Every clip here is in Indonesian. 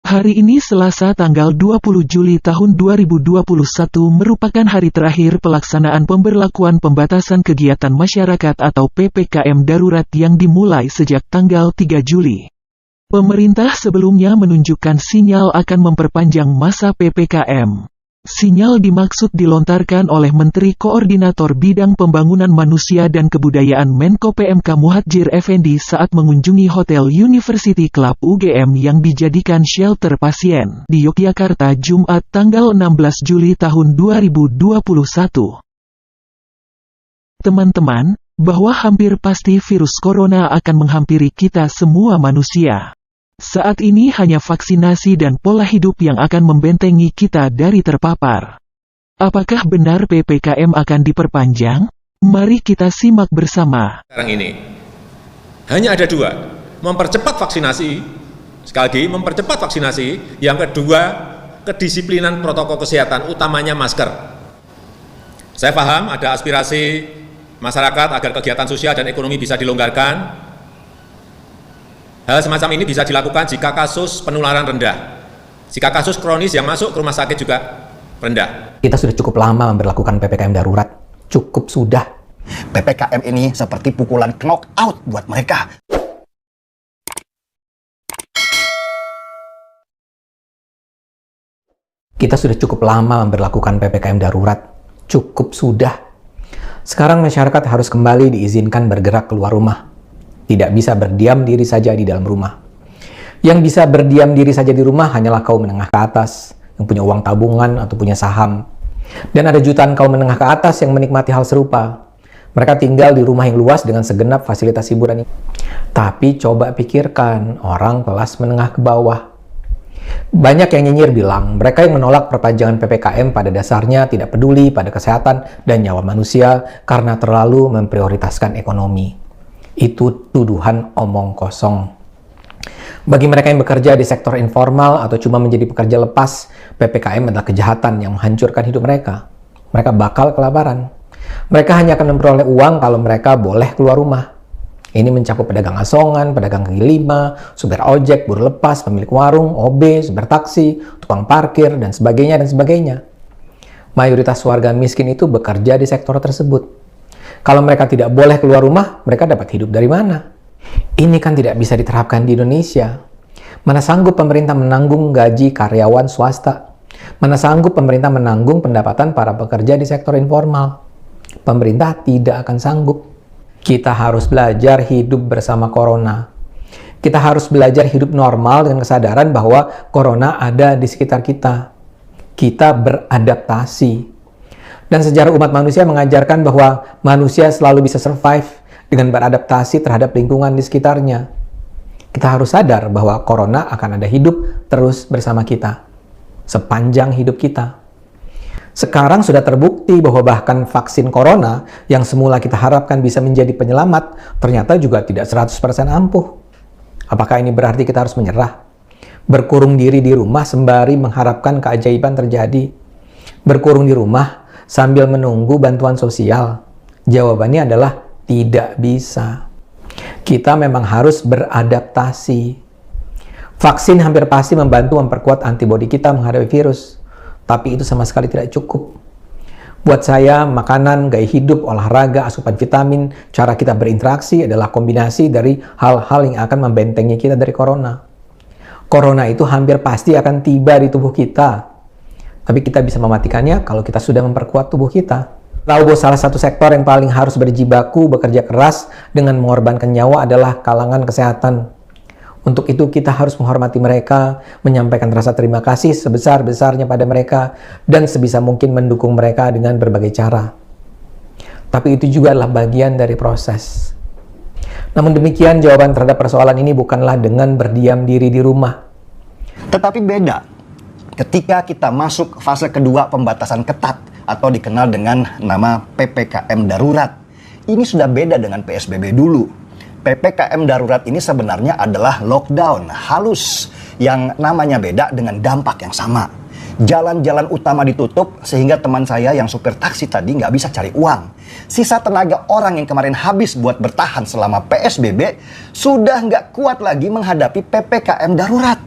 Hari ini Selasa tanggal 20 Juli tahun 2021 merupakan hari terakhir pelaksanaan pemberlakuan pembatasan kegiatan masyarakat atau PPKM darurat yang dimulai sejak tanggal 3 Juli. Pemerintah sebelumnya menunjukkan sinyal akan memperpanjang masa PPKM. Sinyal dimaksud dilontarkan oleh Menteri Koordinator Bidang Pembangunan Manusia dan Kebudayaan Menko PMK Muhadjir Effendi saat mengunjungi Hotel University Club UGM yang dijadikan shelter pasien di Yogyakarta Jumat tanggal 16 Juli tahun 2021. Teman-teman, bahwa hampir pasti virus corona akan menghampiri kita semua manusia. Saat ini hanya vaksinasi dan pola hidup yang akan membentengi kita dari terpapar. Apakah benar PPKM akan diperpanjang? Mari kita simak bersama. Sekarang ini hanya ada dua, mempercepat vaksinasi, sekali lagi mempercepat vaksinasi, yang kedua kedisiplinan protokol kesehatan, utamanya masker. Saya paham ada aspirasi masyarakat agar kegiatan sosial dan ekonomi bisa dilonggarkan. Hal semacam ini bisa dilakukan jika kasus penularan rendah, jika kasus kronis yang masuk ke rumah sakit juga rendah. Kita sudah cukup lama memberlakukan PPKM darurat, cukup sudah. PPKM ini seperti pukulan knockout buat mereka. Kita sudah cukup lama memberlakukan PPKM darurat, cukup sudah. Sekarang masyarakat harus kembali diizinkan bergerak keluar rumah. Tidak bisa berdiam diri saja di dalam rumah. Yang bisa berdiam diri saja di rumah hanyalah kaum menengah ke atas, yang punya uang tabungan atau punya saham. Dan ada jutaan kaum menengah ke atas yang menikmati hal serupa. Mereka tinggal di rumah yang luas dengan segenap fasilitas hiburan ini. Tapi coba pikirkan orang kelas menengah ke bawah. Banyak yang nyinyir bilang, mereka yang menolak perpanjangan PPKM pada dasarnya tidak peduli pada kesehatan dan nyawa manusia karena terlalu memprioritaskan ekonomi. Itu tuduhan omong kosong. Bagi mereka yang bekerja di sektor informal atau cuma menjadi pekerja lepas, PPKM adalah kejahatan yang menghancurkan hidup mereka. Mereka bakal kelaparan. Mereka hanya akan memperoleh uang kalau mereka boleh keluar rumah. Ini mencakup pedagang asongan, pedagang kaki lima, supir ojek, buruh lepas, pemilik warung, OB, supir taksi, tukang parkir, dan sebagainya, dan sebagainya. Mayoritas warga miskin itu bekerja di sektor tersebut. Kalau mereka tidak boleh keluar rumah, mereka dapat hidup dari mana? Ini kan tidak bisa diterapkan di Indonesia. Mana sanggup pemerintah menanggung gaji karyawan swasta? Mana sanggup pemerintah menanggung pendapatan para pekerja di sektor informal? Pemerintah tidak akan sanggup. Kita harus belajar hidup bersama corona. Kita harus belajar hidup normal dengan kesadaran bahwa corona ada di sekitar kita. Kita beradaptasi. Dan sejarah umat manusia mengajarkan bahwa manusia selalu bisa survive dengan beradaptasi terhadap lingkungan di sekitarnya. Kita harus sadar bahwa corona akan ada hidup terus bersama kita, sepanjang hidup kita. Sekarang sudah terbukti bahwa bahkan vaksin corona yang semula kita harapkan bisa menjadi penyelamat, ternyata juga tidak 100% ampuh. Apakah ini berarti kita harus menyerah? Berkurung diri di rumah sembari mengharapkan keajaiban terjadi? Berkurung di rumah sambil menunggu bantuan sosial? Jawabannya adalah tidak bisa. Kita memang harus beradaptasi. Vaksin hampir pasti membantu memperkuat antibodi kita menghadapi virus, tapi itu sama sekali tidak cukup. Buat saya, makanan, gaya hidup, olahraga, asupan vitamin, cara kita berinteraksi adalah kombinasi dari hal-hal yang akan membentengi kita dari corona. Corona itu hampir pasti akan tiba di tubuh kita. Tapi kita bisa mematikannya kalau kita sudah memperkuat tubuh kita. Lalu salah satu sektor yang paling harus berjibaku bekerja keras dengan mengorbankan nyawa adalah kalangan kesehatan. Untuk itu kita harus menghormati mereka, menyampaikan rasa terima kasih sebesar-besarnya pada mereka, dan sebisa mungkin mendukung mereka dengan berbagai cara. Tapi itu juga adalah bagian dari proses. Namun demikian, jawaban terhadap persoalan ini bukanlah dengan berdiam diri di rumah. Tetapi beda ketika kita masuk fase kedua pembatasan ketat atau dikenal dengan nama PPKM darurat. Ini sudah beda dengan PSBB dulu. PPKM darurat ini sebenarnya adalah lockdown halus yang namanya beda dengan dampak yang sama. Jalan-jalan utama ditutup sehingga teman saya yang supir taksi tadi nggak bisa cari uang. Sisa tenaga orang yang kemarin habis buat bertahan selama PSBB sudah nggak kuat lagi menghadapi PPKM darurat.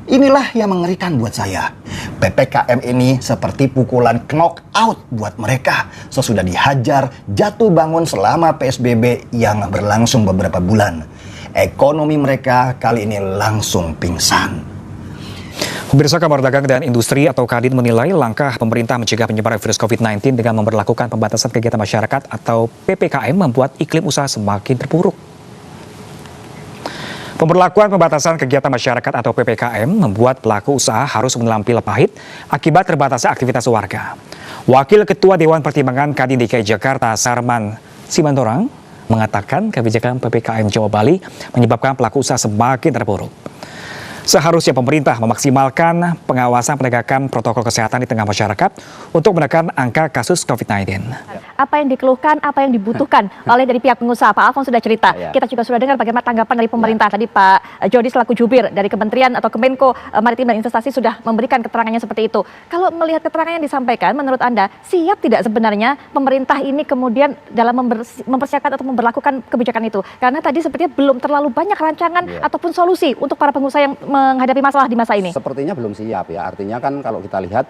Inilah yang mengerikan buat saya. PPKM ini seperti pukulan knockout buat mereka. Sesudah dihajar, jatuh bangun selama PSBB yang berlangsung beberapa bulan. Ekonomi mereka kali ini langsung pingsan. Pemirsa, Kamar Dagang dan Industri atau Kadin menilai langkah pemerintah mencegah penyebaran virus COVID-19 dengan memberlakukan pembatasan kegiatan masyarakat atau PPKM membuat iklim usaha semakin terpuruk. Pemberlakuan pembatasan kegiatan masyarakat atau PPKM membuat pelaku usaha harus menelan pil pahit akibat terbatasnya aktivitas warga. Wakil Ketua Dewan Pertimbangan Kadin DKI Jakarta, Sarman Simantorang, mengatakan kebijakan PPKM Jawa Bali menyebabkan pelaku usaha semakin terpuruk. Seharusnya pemerintah memaksimalkan pengawasan penegakan protokol kesehatan di tengah masyarakat untuk menekan angka kasus COVID-19. Apa yang dikeluhkan, apa yang dibutuhkan oleh dari pihak pengusaha, Pak Alfons sudah cerita. Kita juga sudah dengar bagaimana tanggapan dari pemerintah. Tadi Pak Jody selaku jubir dari Kementerian atau Kemenko Maritim dan Investasi sudah memberikan keterangannya seperti itu. Kalau melihat keterangan yang disampaikan, menurut Anda siap tidak sebenarnya pemerintah ini kemudian dalam mempersiapkan atau memberlakukan kebijakan itu? Karena tadi sepertinya belum terlalu banyak rancangan ataupun solusi untuk para pengusaha yang menghadapi masalah di masa ini. Sepertinya belum siap ya. Artinya kan kalau kita lihat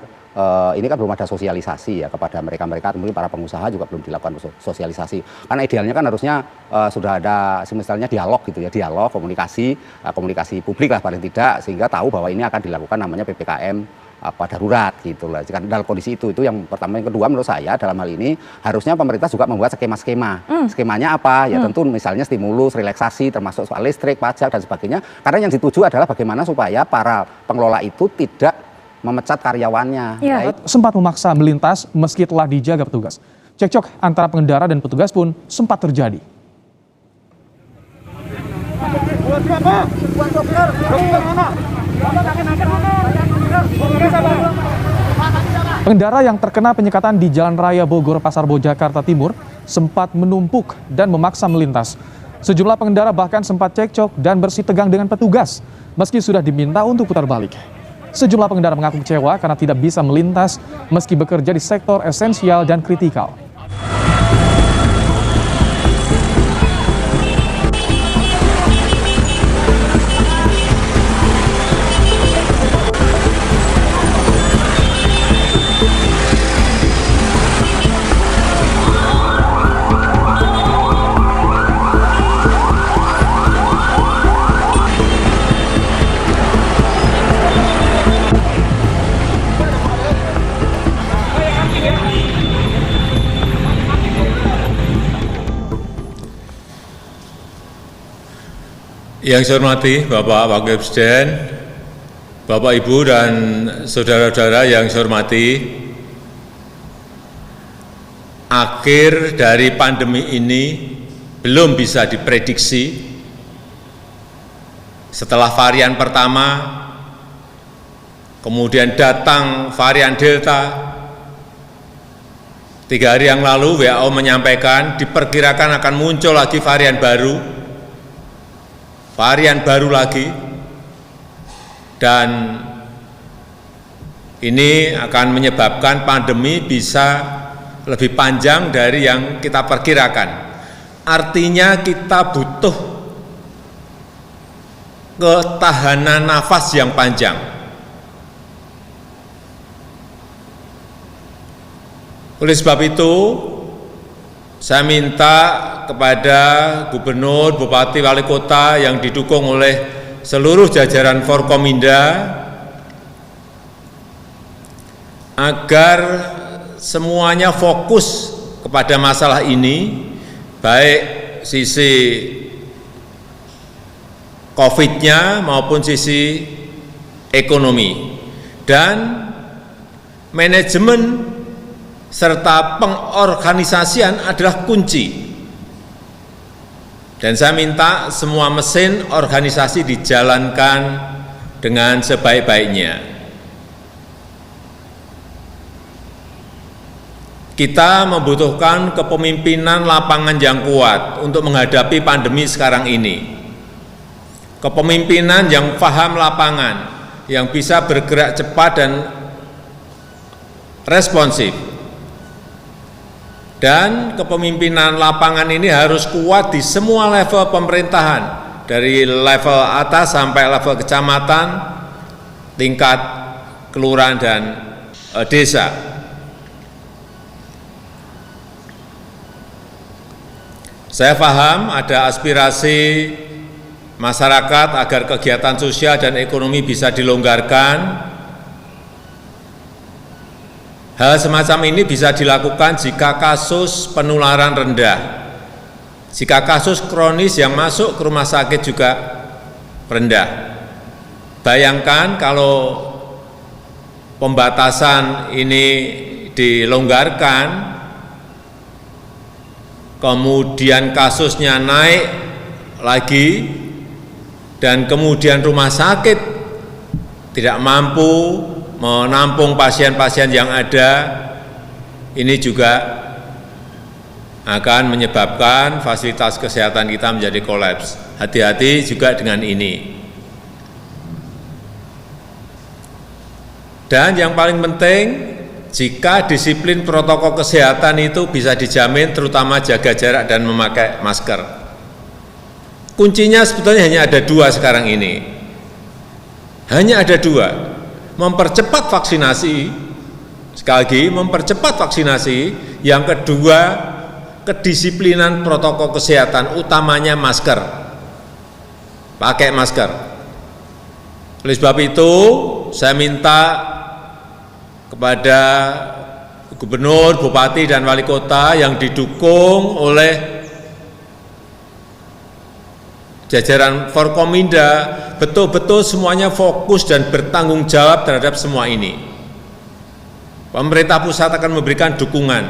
ini kan belum ada sosialisasi ya kepada mereka-mereka, mungkin para pengusaha juga belum dilakukan sosialisasi. Karena idealnya kan harusnya sudah ada misalnya dialog gitu ya, dialog, komunikasi publik lah paling tidak, sehingga tahu bahwa ini akan dilakukan namanya PPKM darurat gitu lah. Dalam kondisi itu yang pertama. Yang kedua menurut saya dalam hal ini harusnya pemerintah juga membuat skema-skema. Skemanya apa? Ya tentu misalnya stimulus, relaksasi termasuk soal listrik, pajak dan sebagainya. Karena yang dituju adalah bagaimana supaya para pengelola itu tidak memecat karyawannya. Sempat memaksa melintas meski telah dijaga petugas. Cekcok antara pengendara dan petugas pun sempat terjadi. Pengendara yang terkena penyekatan di Jalan Raya Bogor Pasar Bo Jakarta Timur sempat menumpuk dan memaksa melintas. Sejumlah pengendara bahkan sempat cekcok dan bersih tegang dengan petugas meski sudah diminta untuk putar balik. Sejumlah pengendara mengaku kecewa karena tidak bisa melintas meski bekerja di sektor esensial dan kritikal. Yang saya hormati Bapak Wakil Presiden, Bapak Ibu dan saudara-saudara yang saya hormati, akhir dari pandemi ini belum bisa diprediksi. Setelah varian pertama, kemudian datang varian Delta. 3 hari yang lalu WHO menyampaikan diperkirakan akan muncul lagi varian baru lagi, dan ini akan menyebabkan pandemi bisa lebih panjang dari yang kita perkirakan. Artinya kita butuh ketahanan nafas yang panjang. Oleh sebab itu, saya minta kepada gubernur, bupati, wali kota yang didukung oleh seluruh jajaran Forkominda agar semuanya fokus kepada masalah ini, baik sisi COVID-nya maupun sisi ekonomi, dan manajemen serta pengorganisasian adalah kunci. Dan saya minta semua mesin organisasi dijalankan dengan sebaik-baiknya. Kita membutuhkan kepemimpinan lapangan yang kuat untuk menghadapi pandemi sekarang ini. Kepemimpinan yang paham lapangan, yang bisa bergerak cepat dan responsif. Dan kepemimpinan lapangan ini harus kuat di semua level pemerintahan, dari level atas sampai level kecamatan, tingkat kelurahan dan desa. Saya paham ada aspirasi masyarakat agar kegiatan sosial dan ekonomi bisa dilonggarkan. Hal semacam ini bisa dilakukan jika kasus penularan rendah. Jika kasus kronis yang masuk ke rumah sakit juga rendah. Bayangkan kalau pembatasan ini dilonggarkan, kemudian kasusnya naik lagi, dan kemudian rumah sakit tidak mampu menampung pasien-pasien yang ada, ini juga akan menyebabkan fasilitas kesehatan kita menjadi kolaps. Hati-hati juga dengan ini. Dan yang paling penting, jika disiplin protokol kesehatan itu bisa dijamin, terutama jaga jarak dan memakai masker. Kuncinya sebetulnya hanya ada dua sekarang ini. Hanya ada dua. Mempercepat vaksinasi, sekali lagi mempercepat vaksinasi. Yang kedua, kedisiplinan protokol kesehatan, utamanya masker. Pakai masker. Oleh sebab itu, saya minta kepada gubernur, bupati, dan wali kota yang didukung oleh jajaran Forkominda, betul-betul semuanya fokus dan bertanggung jawab terhadap semua ini. Pemerintah pusat akan memberikan dukungan.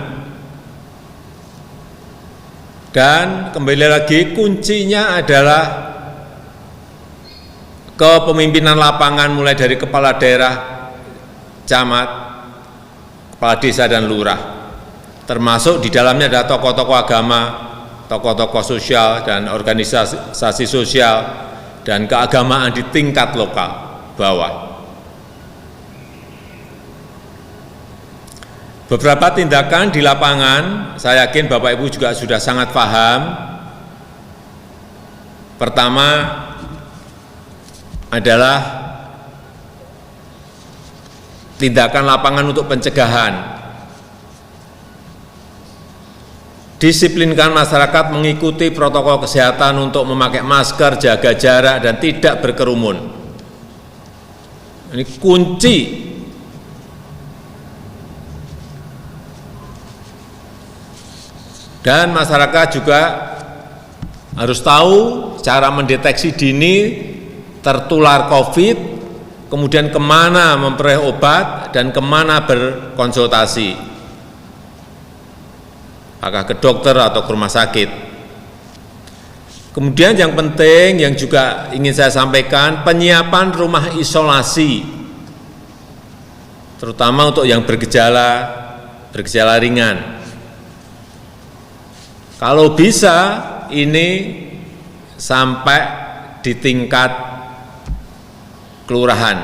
Dan kembali lagi, kuncinya adalah kepemimpinan lapangan mulai dari kepala daerah, camat, kepala desa, dan lurah. Termasuk di dalamnya ada tokoh-tokoh agama, tokoh-tokoh sosial, dan organisasi sosial, dan keagamaan di tingkat lokal bawah. Beberapa tindakan di lapangan, saya yakin Bapak Ibu juga sudah sangat paham. Pertama adalah tindakan lapangan untuk pencegahan. Disiplinkan masyarakat mengikuti protokol kesehatan untuk memakai masker, jaga jarak, dan tidak berkerumun. Ini kunci. Dan masyarakat juga harus tahu cara mendeteksi dini tertular COVID, kemudian kemana memperoleh obat, dan kemana berkonsultasi. Apakah ke dokter atau ke rumah sakit. Kemudian yang penting yang juga ingin saya sampaikan, penyiapan rumah isolasi, terutama untuk yang bergejala ringan. Kalau bisa ini sampai di tingkat kelurahan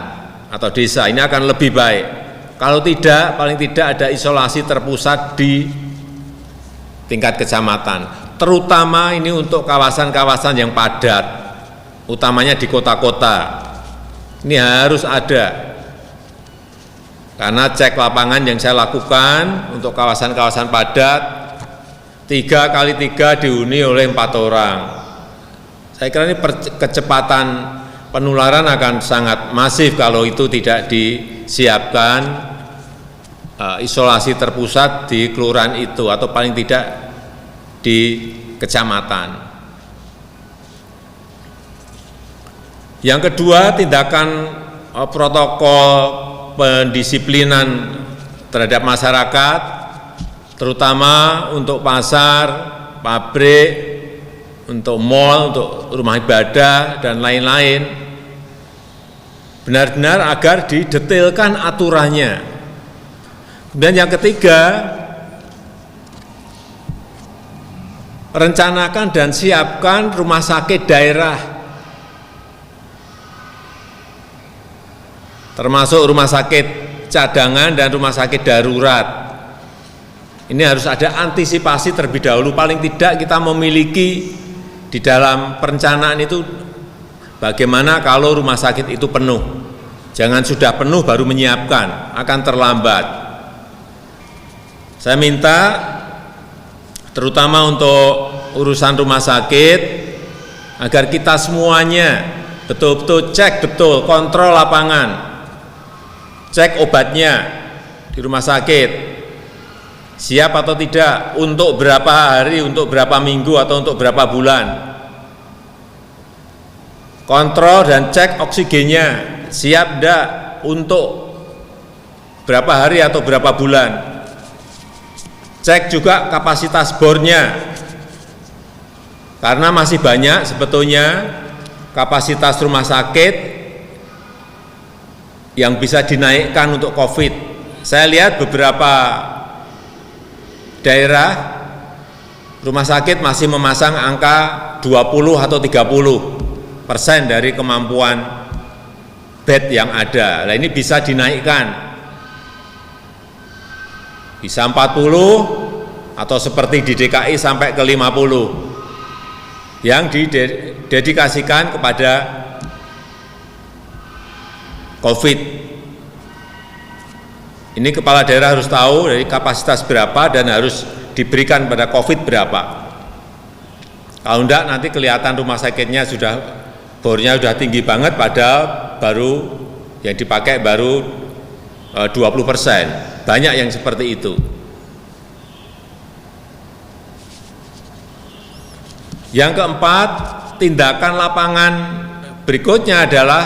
atau desa, ini akan lebih baik. Kalau tidak, paling tidak ada isolasi terpusat di tingkat kecamatan, terutama ini untuk kawasan-kawasan yang padat, utamanya di kota-kota. Ini harus ada, karena cek lapangan yang saya lakukan untuk kawasan-kawasan padat, 3x3 dihuni oleh 4 orang. Saya kira ini kecepatan penularan akan sangat masif kalau itu tidak disiapkan isolasi terpusat di kelurahan itu, atau paling tidak di kecamatan. Yang kedua, tindakan protokol pendisiplinan terhadap masyarakat, terutama untuk pasar, pabrik, untuk mal, untuk rumah ibadah, dan lain-lain, benar-benar agar didetailkan aturannya. Dan yang ketiga, rencanakan dan siapkan rumah sakit daerah, termasuk rumah sakit cadangan dan rumah sakit darurat. Ini harus ada antisipasi terlebih dahulu. Paling tidak kita memiliki di dalam perencanaan itu bagaimana kalau rumah sakit itu penuh. Jangan sudah penuh baru menyiapkan, akan terlambat. Saya minta terutama untuk urusan rumah sakit, agar kita semuanya betul-betul cek betul, kontrol lapangan, cek obatnya di rumah sakit, siap atau tidak, untuk berapa hari, untuk berapa minggu, atau untuk berapa bulan. Kontrol dan cek oksigennya, siap enggak untuk berapa hari atau berapa bulan. Cek juga kapasitas bornya, karena masih banyak sebetulnya kapasitas rumah sakit yang bisa dinaikkan untuk COVID. Saya lihat beberapa daerah rumah sakit masih memasang angka 20 atau 30% dari kemampuan bed yang ada. Nah, ini bisa dinaikkan, bisa 40 atau seperti di DKI sampai ke 50 yang didedikasikan kepada COVID. Ini kepala daerah harus tahu dari kapasitas berapa dan harus diberikan pada COVID berapa. Kalau enggak nanti kelihatan rumah sakitnya sudah bornya sudah tinggi banget, padahal baru yang dipakai baru 20%. Banyak yang seperti itu. Yang keempat, tindakan lapangan berikutnya adalah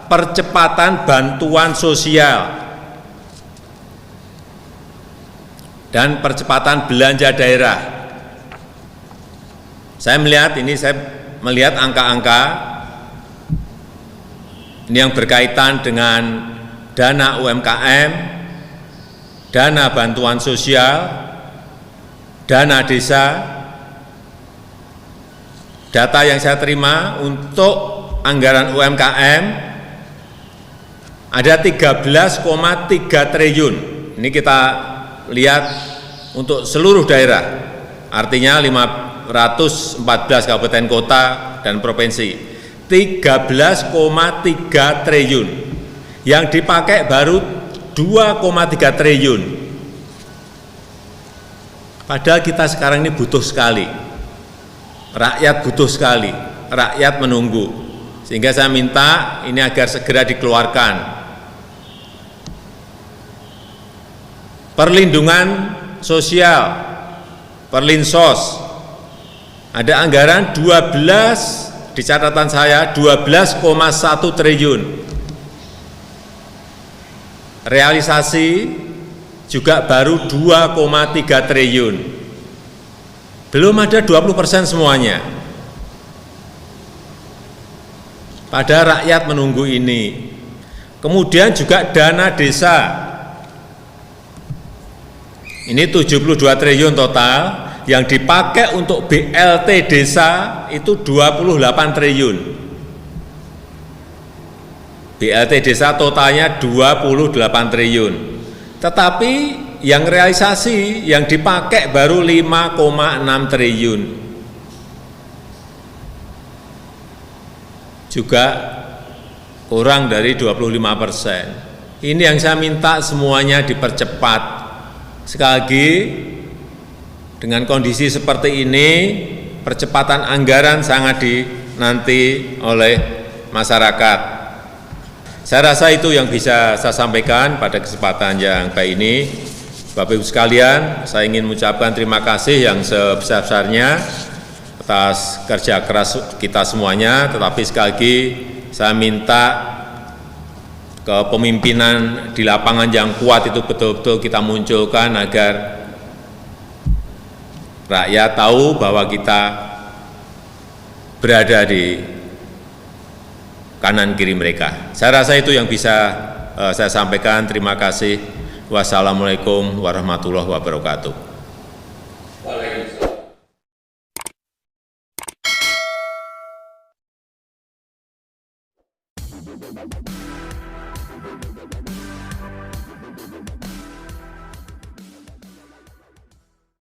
percepatan bantuan sosial dan percepatan belanja daerah. Saya melihat angka-angka ini yang berkaitan dengan dana UMKM, dana bantuan sosial, dana desa. Data yang saya terima untuk anggaran UMKM ada 13,3 triliun. Ini kita lihat untuk seluruh daerah, artinya 514 kabupaten kota dan provinsi. 13,3 triliun. Yang dipakai baru 2,3 triliun. Padahal kita sekarang ini butuh sekali. Rakyat butuh sekali, rakyat menunggu. Sehingga saya minta ini agar segera dikeluarkan. Perlindungan sosial, Perlinsos, ada anggaran 12, di catatan saya 12,1 triliun. Realisasi juga baru 2,3 triliun. Belum ada 20% semuanya. Pada rakyat menunggu ini. Kemudian juga dana desa. Ini 72 triliun total, yang dipakai untuk BLT desa itu 28 triliun. BLT desa totalnya 28 triliun. Tetapi yang realisasi, yang dipakai baru 5,6 triliun. Juga kurang dari 25%. Ini yang saya minta semuanya dipercepat. Sekali lagi, dengan kondisi seperti ini, percepatan anggaran sangat dinanti oleh masyarakat. Saya rasa itu yang bisa saya sampaikan pada kesempatan yang baik ini. Bapak Ibu sekalian, saya ingin mengucapkan terima kasih yang sebesar-besarnya atas kerja keras kita semuanya, tetapi sekali lagi saya minta kepemimpinan di lapangan yang kuat itu betul-betul kita munculkan agar rakyat tahu bahwa kita berada di kanan kiri mereka. Saya rasa itu yang bisa saya sampaikan. Terima kasih. Wassalamualaikum warahmatullahi wabarakatuh.